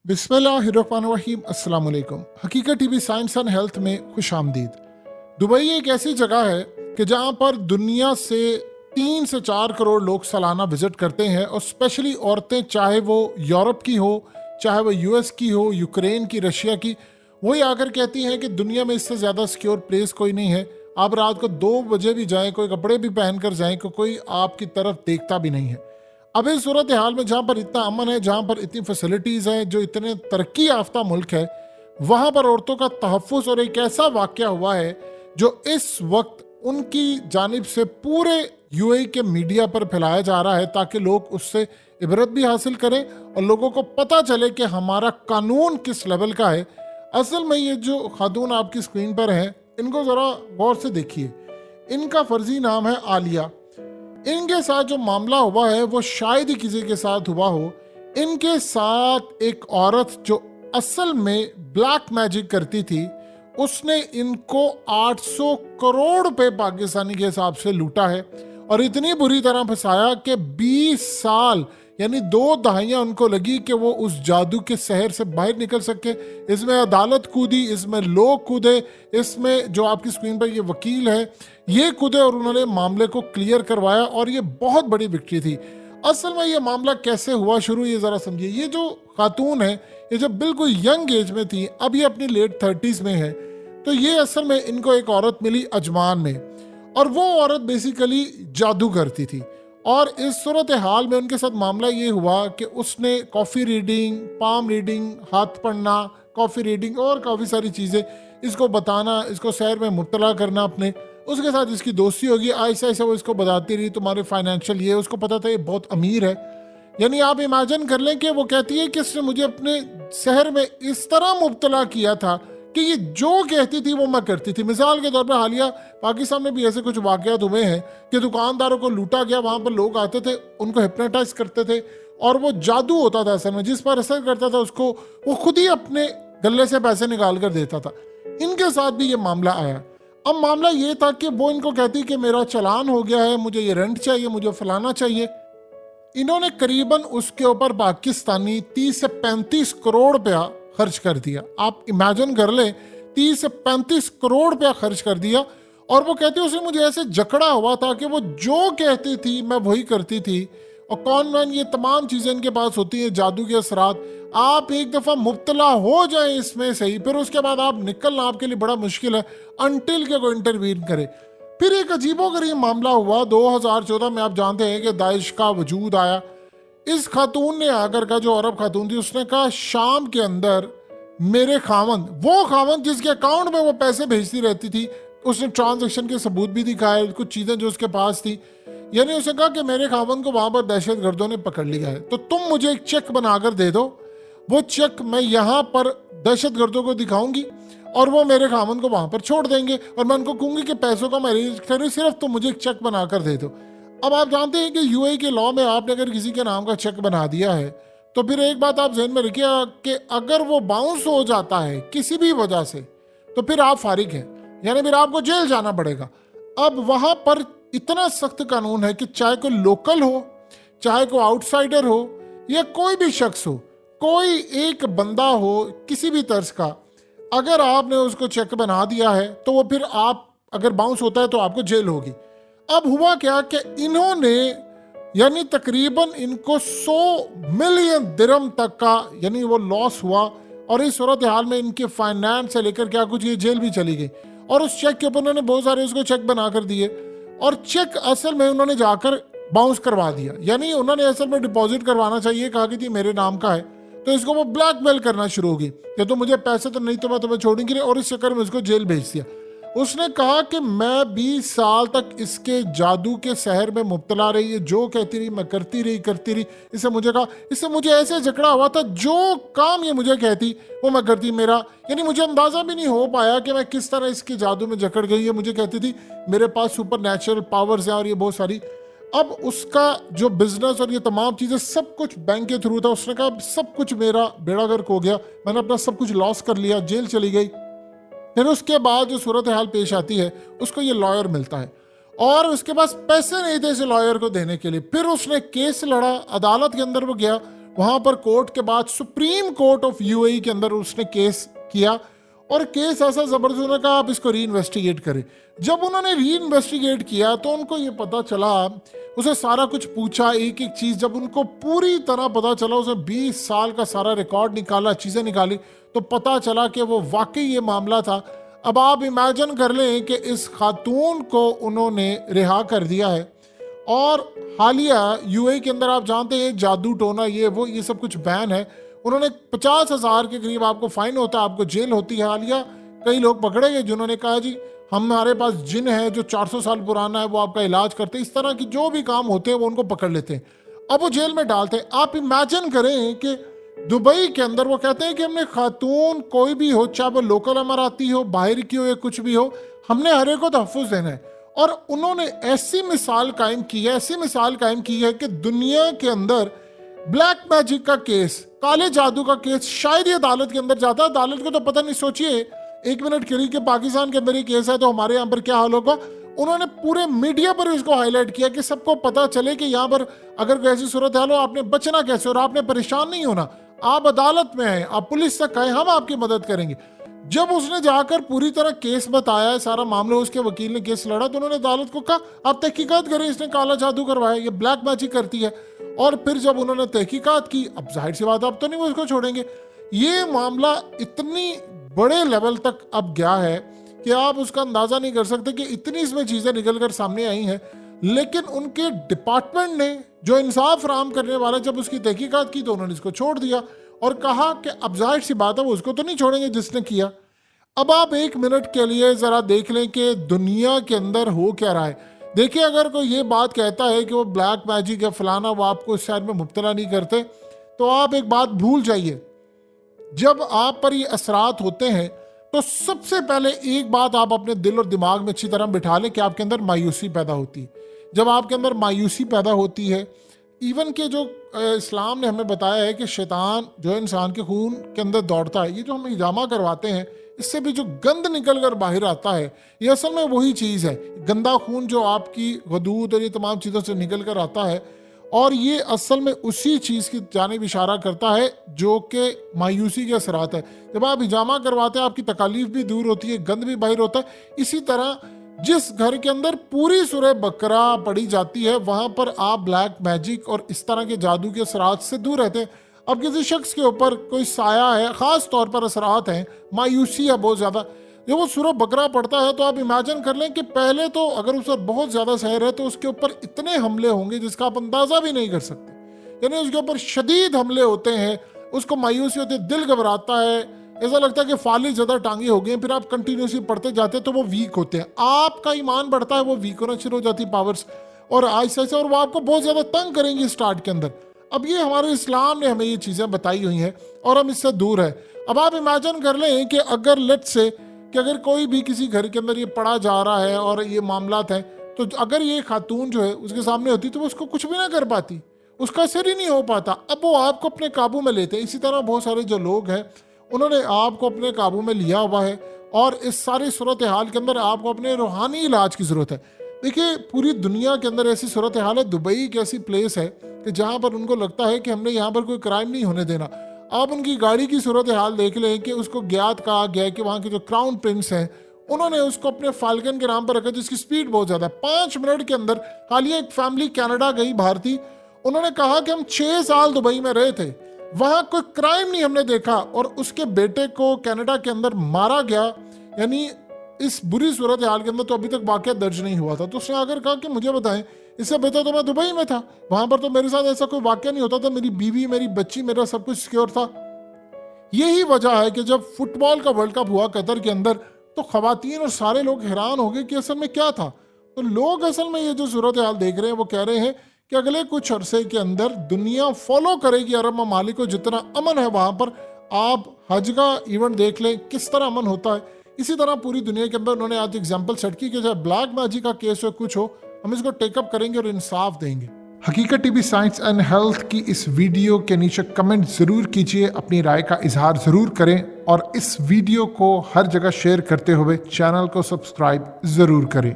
बिस्मिल्लाहिर्रहमानिर्रहीम। अस्सलाम वालेकुम। हकीकत टीवी साइंस एंड हेल्थ में खुश आमदीद। दुबई एक ऐसी जगह है कि जहाँ पर दुनिया से 3 से 4 करोड़ लोग सालाना विजिट करते हैं, और स्पेशली औरतें, चाहे वो यूरोप की हो, चाहे वो यूएस की हो, यूक्रेन की, रशिया की, वही आकर कहती हैं कि दुनिया में इससे ज़्यादा सिक्योर प्लेस कोई नहीं है। आप रात को 2 बजे भी जाएं, कोई कपड़े भी पहन कर जाएं, कोई आपकी तरफ देखता भी नहीं है। अब इस सूरत हाल में जहाँ पर इतना अमन है, जहाँ पर इतनी फैसिलिटीज़ हैं, जो इतने तरक्की याफ्ता मुल्क है, वहाँ पर औरतों का तहफ़्फ़ुज़ और एक ऐसा वाक़या हुआ है जो इस वक्त उनकी जानिब से पूरे यूएई के मीडिया पर फैलाया जा रहा है, ताकि लोग उससे इबरत भी हासिल करें और लोगों को पता चले कि हमारा कानून किस लेवल का है। असल में ये जो खातून आपकी स्क्रीन पर हैं, इनको ज़रा गौर से देखिए। इनका फर्जी नाम है आलिया। इनके साथ जो मामला हुआ है वो शायद ही किसी के साथ हुआ हो। इनके साथ एक औरत जो असल में ब्लैक मैजिक करती थी, उसने इनको 800 करोड़ रुपए पाकिस्तानी के हिसाब से लूटा है, और इतनी बुरी तरह फंसाया कि 20 साल यानी 2 दहाइयां उनको लगी कि वो उस जादू के शहर से बाहर निकल सके। इसमें अदालत कूदी, इसमें लोग कूदे, इसमें जो आपकी स्क्रीन पर ये वकील है ये कूदे, और उन्होंने मामले को क्लियर करवाया, और ये बहुत बड़ी विक्ट्री थी। असल में ये मामला कैसे हुआ शुरू, ये ज़रा समझिए। ये जो खातून है, ये जब बिल्कुल यंग एज में थी, अब ये अपनी लेट 30s में है, तो ये असल में इनको एक औरत मिली अजमान में, और वो औरत बेसिकली जादू करती थी। और इस सूरत हाल में उनके साथ मामला ये हुआ कि उसने कॉफ़ी रीडिंग, पाम रीडिंग, हाथ पढ़ना, कॉफ़ी रीडिंग और काफ़ी सारी चीज़ें इसको बताना, इसको सैर में मुब्तला करना अपने। उसके साथ इसकी दोस्ती होगी, ऐसा ऐसा वो इसको बताती रही तुम्हारे फाइनेंशियल ये, उसको पता था ये बहुत अमीर है। यानी आप इमेजिन कर लें कि वो कहती है कि इसने मुझे अपने शहर में इस तरह मुब्तला किया था कि ये जो कहती थी वो मैं करती थी। मिसाल के तौर पर हालिया पाकिस्तान में भी ऐसे कुछ वाक़यात हुए हैं कि दुकानदारों को लूटा गया, वहाँ पर लोग आते थे, उनको हिप्नोटाइज करते थे, और वो जादू होता था असल में, जिस पर असर करता था उसको वो खुद ही अपने गले से पैसे निकाल कर देता था। इनके साथ भी ये मामला आया। अब मामला ये था कि वो इनको कहती कि मेरा चालान हो गया है, मुझे ये रेंट चाहिए, मुझे फलाना चाहिए। इन्होंने करीबन उसके ऊपर पाकिस्तानी 30 से 35 करोड़ रुपया खर्च कर दिया। आप इमेजिन कर ले, 30 से 35 करोड़ रुपया खर्च कर दिया। और वो कहती उसने मुझे ऐसे जकड़ा हुआ था कि वो जो कहती थी मैं वही करती थी। और कॉन्वेंट, ये तमाम चीज़ें इनके पास होती हैं, जादू के असरात। आप एक दफ़ा मुब्तला हो जाए इसमें सही, फिर उसके बाद आप निकलना आपके लिए बड़ा मुश्किल है, अनटिल के कोई इंटरवीन करे। फिर एक अजीबोगरीब मामला हुआ 2014 में। आप जानते हैं कि दाइश का वजूद आया। इस खातून ने आकर का, जो अरब खातून थी, उसने कहा शाम के अंदर मेरे खावंद, वो खावंद जिसके अकाउंट में वो पैसे भेजती रहती थी, उसने ट्रांजैक्शन के सबूत भी दिखाए, कुछ चीज़ें जो उसके पास थी। यानी उसने कहा कि मेरे खावंद को वहाँ पर दहशत गर्दों ने पकड़ लिया है, तो तुम मुझे एक चेक बनाकर दे दो। वो चेक मैं यहाँ पर दहशत गर्दों को दिखाऊंगी और वो मेरे खावंद को वहाँ पर छोड़ देंगे, और मैं उनको कहूँगी कि पैसों का मैं अरेंज करूँ, सिर्फ तुम मुझे एक चेक बनाकर दे दो। अब आप जानते हैं कि यूएई के लॉ में आपने अगर किसी के नाम का चेक बना दिया है, तो फिर एक बात आप जहन में रखिए कि अगर वो बाउंस हो जाता है किसी भी वजह से, तो फिर आप फारिग हैं, यानी फिर आपको जेल जाना पड़ेगा। अब वहाँ पर इतना सख्त कानून है कि चाहे कोई लोकल हो, चाहे कोई आउटसाइडर हो, या कोई भी शख्स हो, कोई एक बंदा हो किसी भी तर्ज का, अगर आपने उसको चेक बना दिया है तो वो फिर आप अगर बाउंस होता है तो आपको जेल होगी। अब हुआ क्या कि इन्होंने यानी तकरीबन इनको 100 मिलियन दिरहम तक का यानी वो लॉस हुआ, और इस सूरत हाल में इनके फाइनेंस से लेकर क्या कुछ ये जेल भी चली गई। और उस चेक के ऊपर उन्होंने बहुत सारे उसको चेक बना कर दिए, और चेक असल में उन्होंने जाकर बाउंस करवा दिया। यानी उन्होंने असल में डिपॉजिट करवाना चाहिए, कहा कि थी मेरे नाम का है, तो इसको वो ब्लैकमेल करना शुरू होगी कि तो मुझे पैसे तो नहीं तो मैं तुम्हें छोड़ूंगी नहीं, और इस चक्कर में उसको जेल भेज दिया। उसने कहा कि मैं 20 साल तक इसके जादू के शहर में मुब्तला रही है, जो कहती रही मैं करती रही। इससे मुझे कहा, इससे मुझे ऐसे झगड़ा हुआ था, जो काम ये मुझे कहती वो मैं करती। मेरा यानी मुझे अंदाजा भी नहीं हो पाया कि मैं किस तरह इसके जादू में जकड़ गई है। मुझे कहती थी मेरे पास सुपर नेचुरल पावर्स हैं और ये बहुत सारी। अब उसका जो बिजनेस और ये तमाम चीज़ें सब कुछ बैंक के थ्रू था। उसने कहा सब कुछ मेरा बेड़ा गर्क हो गया, मैंने अपना सब कुछ लॉस कर लिया, जेल चली गई। फिर उसके बाद जो सूरत हाल पेश आती है, उसको ये लॉयर मिलता है, और उसके पास पैसे नहीं थे इस लॉयर को देने के लिए। फिर उसने केस लड़ा, अदालत के अंदर वो गया, वहां पर कोर्ट के बाद सुप्रीम कोर्ट ऑफ यूएई के अंदर उसने केस किया, और केस ऐसा जबरदस्त, उन्होंने कहा आप इसको री इन्वेस्टिगेट करें। जब उन्होंने री इन्वेस्टिगेट किया तो उनको ये पता चला, उसे सारा कुछ पूछा, एक एक चीज, जब उनको पूरी तरह पता चला, उसे 20 साल का सारा रिकॉर्ड निकाला, चीजें निकाली, तो पता चला कि वो वाकई ये मामला था। अब आप इमेजिन कर लें कि इस खातून को उन्होंने रिहा कर दिया है, और हालिया यूएई के अंदर आप जानते हैं जादू टोना ये सब कुछ बैन है। उन्होंने 50,000 के करीब आपको फाइन होता है, आपको जेल होती है। हालिया कई लोग पकड़े गए जिन्होंने कहा जी हमारे पास जिन है जो 400 साल पुराना है, वो आपका इलाज करते हैं, इस तरह की जो भी काम होते हैं वो उनको पकड़ लेते हैं, अब वो जेल में डालते हैं। आप इमेजिन करें कि दुबई के अंदर वो कहते हैं कि हमने खातून कोई भी हो, चाहे वो लोकल अमाराती हो, बाहर की हो या कुछ भी हो, हमने हर एक को तहफ़्फ़ुज़ देना है। और उन्होंने ऐसी मिसाल कायम की है कि दुनिया के अंदर ब्लैक मैजिक का केस, काले जादू का केस शायद ये अदालत के अंदर जाता है। अदालत को तो पता नहीं, सोचिए एक मिनट के लिए कि पाकिस्तान के अंदर ये केस है तो हमारे यहाँ पर क्या हाल होगा। उन्होंने पूरे मीडिया पर इसको हाईलाइट किया कि सबको पता चले कि यहाँ पर अगर कोई ऐसी सूरत हाल हो, आपने बचना कैसे, और आपने परेशान नहीं होना, आप अदालत में आए, आप पुलिस तक आए, हम आपकी मदद करेंगे। जब उसने जाकर पूरी तरह केस बताया, सारा मामला, उसके वकील ने केस लड़ा, तो उन्होंने अदालत को कहा आप तहकीकात करें, इसने काला जादू करवाया, ये ब्लैक मैजिक करती है। और फिर जब उन्होंने तहकीकात की, अब जाहिर सी बात, अब तो नहीं वो उसको छोड़ेंगे। ये मामला इतनी बड़े लेवल तक अब गया है कि आप उसका अंदाजा नहीं कर सकते कि इतनी इसमें चीजें निकल कर सामने आई हैं। लेकिन उनके डिपार्टमेंट ने, जो इंसाफ फराहम करने वाला, जब उसकी तहकीकात की तो उन्होंने इसको छोड़ दिया और कहा कि अब जाहिर सी बात है वो उसको तो नहीं छोड़ेंगे जिसने किया। अब आप एक मिनट के लिए जरा देख लें कि दुनिया के अंदर हो क्या रहा है। देखिए, अगर कोई ये बात कहता है कि वो ब्लैक मैजिक या फलाना, वो आपको इस शायद में मुब्तला नहीं करते, तो आप एक बात भूल जाइए, जब आप पर ये असरात होते हैं तो सबसे पहले एक बात आप अपने दिल और दिमाग में अच्छी तरह बिठा लें कि आपके अंदर मायूसी पैदा होती है। जब आपके अंदर मायूसी पैदा होती है, इवन के जो इस्लाम ने हमें बताया है कि शैतान जो है इंसान के खून के अंदर दौड़ता है, ये जो हम हिजामा करवाते हैं, इससे भी जो गंद निकल कर बाहर आता है, ये असल में वही चीज़ है। गंदा खून जो आपकी वदूद और ये तमाम चीज़ों से निकल कर आता है, और ये असल में उसी चीज़ की जानिब इशारा करता है जो कि मायूसी के असरात है। जब आप हिजामा करवाते हैं, आपकी तकालीफ भी दूर होती है, गंद भी बाहर होता है। इसी तरह जिस घर के अंदर पूरी सूरह बकरा पढ़ी जाती है, वहाँ पर आप ब्लैक मैजिक और इस तरह के जादू के असरात से दूर रहते हैं। अब किसी शख्स के ऊपर कोई साया है, ख़ास तौर पर असरात हैं, मायूसी है बहुत ज़्यादा, जब वो सूरह बकरा पढ़ता है तो आप इमेजिन कर लें कि पहले तो अगर उस पर बहुत ज़्यादा सहर है तो उसके ऊपर इतने हमले होंगे जिसका आप अंदाज़ा भी नहीं कर सकते। यानी उसके ऊपर शदीद हमले होते हैं, उसको मायूसी होती है, दिल घबराता है, ऐसा लगता है कि फाली ज़्यादा टांगे हो गए। फिर आप कंटिन्यूसली पढ़ते जाते हैं तो वो वीक होते हैं, आपका ईमान बढ़ता है, वो वीक होना शुरू हो जाती है पावर्स, और आहिस्ता आहिस्ता, और वो आपको बहुत ज़्यादा तंग करेंगे स्टार्ट के अंदर। अब ये हमारे इस्लाम ने हमें ये चीज़ें बताई हुई हैं और हम इससे दूर हैं। अब आप इमेजिन कर लें कि अगर लेट्स से कि अगर कोई भी किसी घर के अंदर ये पढ़ा जा रहा है और ये मामलात हैं, तो अगर ये खातून जो है उसके सामने होती तो वो उसको कुछ भी ना कर पाती, उसका असर ही नहीं हो पाता। अब वो आपको अपने काबू में लेते हैं। इसी तरह बहुत सारे जो लोग हैं उन्होंने आपको अपने काबू में लिया हुआ है, और इस सारी सूरत हाल के अंदर आपको अपने रूहानी इलाज की ज़रूरत है। देखिए, पूरी दुनिया के अंदर ऐसी सूरत हाल है, दुबई एक ऐसी प्लेस है कि जहाँ पर उनको लगता है कि हमने यहाँ पर कोई क्राइम नहीं होने देना। आप उनकी गाड़ी की सूरत हाल देख लें कि उसको ज्ञात कहा गया है कि वहाँ के जो क्राउन प्रिंस हैं उन्होंने उसको अपने फाल्कन के नाम पर रखा, जिसकी स्पीड बहुत ज़्यादा है। 5 मिनट के अंदर हालिया एक फैमिली कनाडा गई भारतीय, उन्होंने कहा कि हम 6 साल दुबई में रहे थे, वहाँ कोई क्राइम नहीं हमने देखा, और उसके बेटे को कनाडा के अंदर मारा गया। यानी इस बुरी सूरत हाल के अंदर तो अभी तक वाक़या दर्ज नहीं हुआ था। तो उसने आकर कहा कि मुझे बताएं, इससे बेहतर तो मैं दुबई में था, वहाँ पर तो मेरे साथ ऐसा कोई वाक़या नहीं होता था, मेरी बीवी, मेरी बच्ची, मेरा सब कुछ सिक्योर था। यही वजह है कि जब फुटबॉल का वर्ल्ड कप हुआ कतर के अंदर, तो ख़वातीन और सारे लोग हैरान हो गए कि असल में क्या था। तो लोग असल में ये जो सूरत हाल देख रहे हैं वो कह रहे हैं कि अगले कुछ अरसे के अंदर दुनिया फॉलो करेगी अरब ममालिक को, जितना अमन है वहाँ पर। आप हज का इवेंट देख लें किस तरह अमन होता है। इसी तरह पूरी दुनिया के अंदर उन्होंने आज एग्जाम्पल सेट की कि चाहे ब्लैक मैजिक का केस हो, कुछ हो, हम इसको टेकअप करेंगे और इंसाफ देंगे। हकीकत टीवी साइंस एंड हेल्थ की इस वीडियो के नीचे कमेंट ज़रूर कीजिए, अपनी राय का इजहार ज़रूर करें, और इस वीडियो को हर जगह शेयर करते हुए चैनल को सब्सक्राइब ज़रूर करें।